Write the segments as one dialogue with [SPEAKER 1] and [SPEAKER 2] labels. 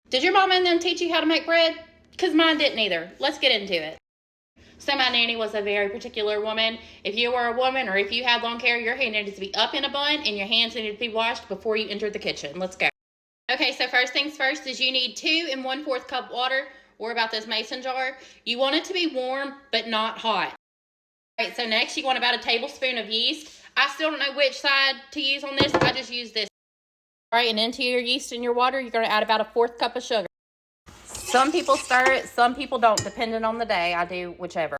[SPEAKER 1] Did your mama and them teach you how to make bread? Because mine didn't either. Let's get into it. So my nanny was a very particular woman. If you were a woman or if you had long hair, your hair needed to be up in a bun and your hands needed to be washed before you entered the kitchen. Let's go. Okay, so first things first is you need 2 1/4 cup water, or about this mason jar. You want it to be warm, but not hot. All right, so next you want about a tablespoon of yeast. I still don't know which side to use on this. I just use this. All right, and into your yeast and your water, you're gonna add about a 1/4 cup of sugar. Some people stir it, some people don't, depending on the day. I do whichever.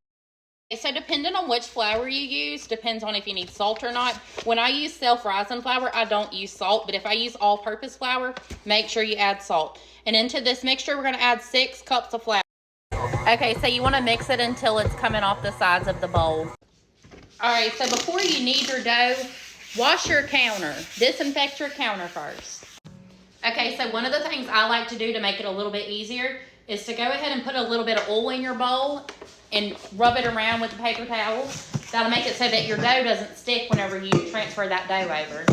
[SPEAKER 1] Okay, so depending on which flour you use, depends on if you need salt or not. When I use self-rising flour, I don't use salt, but if I use all-purpose flour, make sure you add salt. And into this mixture, we're gonna add 6 cups of flour. Okay, so you wanna mix it until it's coming off the sides of the bowl. All right, so before you knead your dough, wash your counter. Disinfect your counter first. Okay, so one of the things I like to do to make it a little bit easier is to go ahead and put a little bit of oil in your bowl and rub it around with the paper towel. That'll make it so that your dough doesn't stick whenever you transfer that dough over.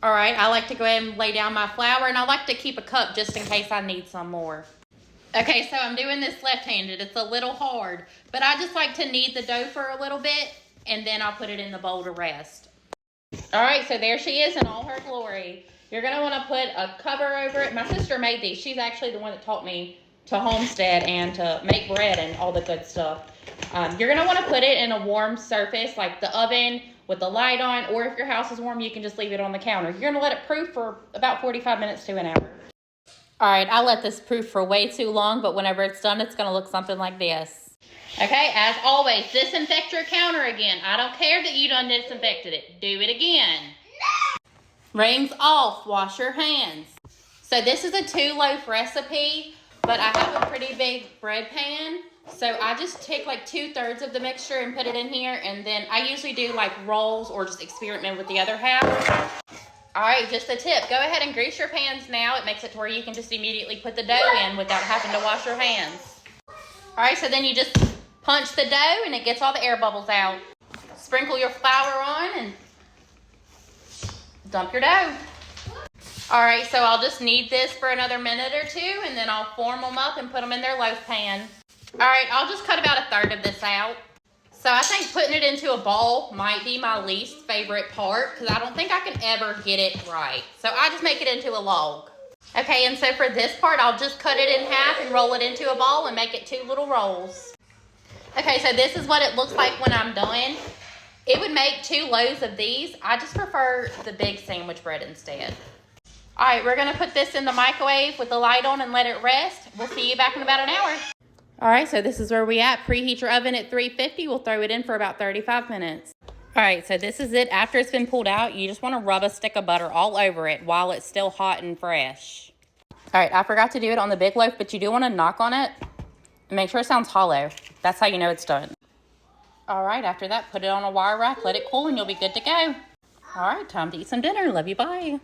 [SPEAKER 1] All right, I like to go ahead and lay down my flour, and I like to keep a cup just in case I need some more. Okay, so I'm doing this left-handed. It's a little hard, but I just like to knead the dough for a little bit, and then I'll put it in the bowl to rest. All right, so there she is in all her glory. You're gonna wanna put a cover over it. My sister made these. She's actually the one that taught me to homestead and to make bread and all the good stuff. You're gonna wanna put it in a warm surface, like the oven with the light on, or if your house is warm, you can just leave it on the counter. You're gonna let it proof for about 45 minutes to an hour. All right, I let this proof for way too long, but whenever it's done, it's gonna look something like this. Okay, as always, disinfect your counter again. I don't care that you done disinfected it. Do it again. Rings off, wash your hands. So this is a 2-loaf recipe, but I have a pretty big bread pan. So I just take like 2/3 of the mixture and put it in here, and then I usually do like rolls or just experiment with the other half. All right, just a tip. Go ahead and grease your pans now. It makes it to where you can just immediately put the dough in without having to wash your hands. All right, so then you just punch the dough and it gets all the air bubbles out. Sprinkle your flour on and dump your dough. All right, so I'll just knead this for another minute or 2, and then I'll form them up and put them in their loaf pan. All right, I'll just cut about 1/3 of this out. So I think putting it into a ball might be my least favorite part because I don't think I can ever get it right. So I just make it into a log. Okay, and so for this part, I'll just cut it in half and roll it into a ball and make it 2 little rolls. Okay, so this is what it looks like when I'm done. It would make 2 loaves of these. I just prefer the big sandwich bread instead. All right, we're gonna put this in the microwave with the light on and let it rest. We'll see you back in about an hour. All right, so this is where we at. Preheat your oven at 350. We'll throw it in for about 35 minutes. All right, so this is it. After it's been pulled out, you just want to rub a stick of butter all over it while it's still hot and fresh. All right, I forgot to do it on the big loaf, but you do want to knock on it and make sure it sounds hollow. That's how you know it's done. All right, after that, put it on a wire rack, let it cool, and you'll be good to go. All right, time to eat some dinner. Love you, bye.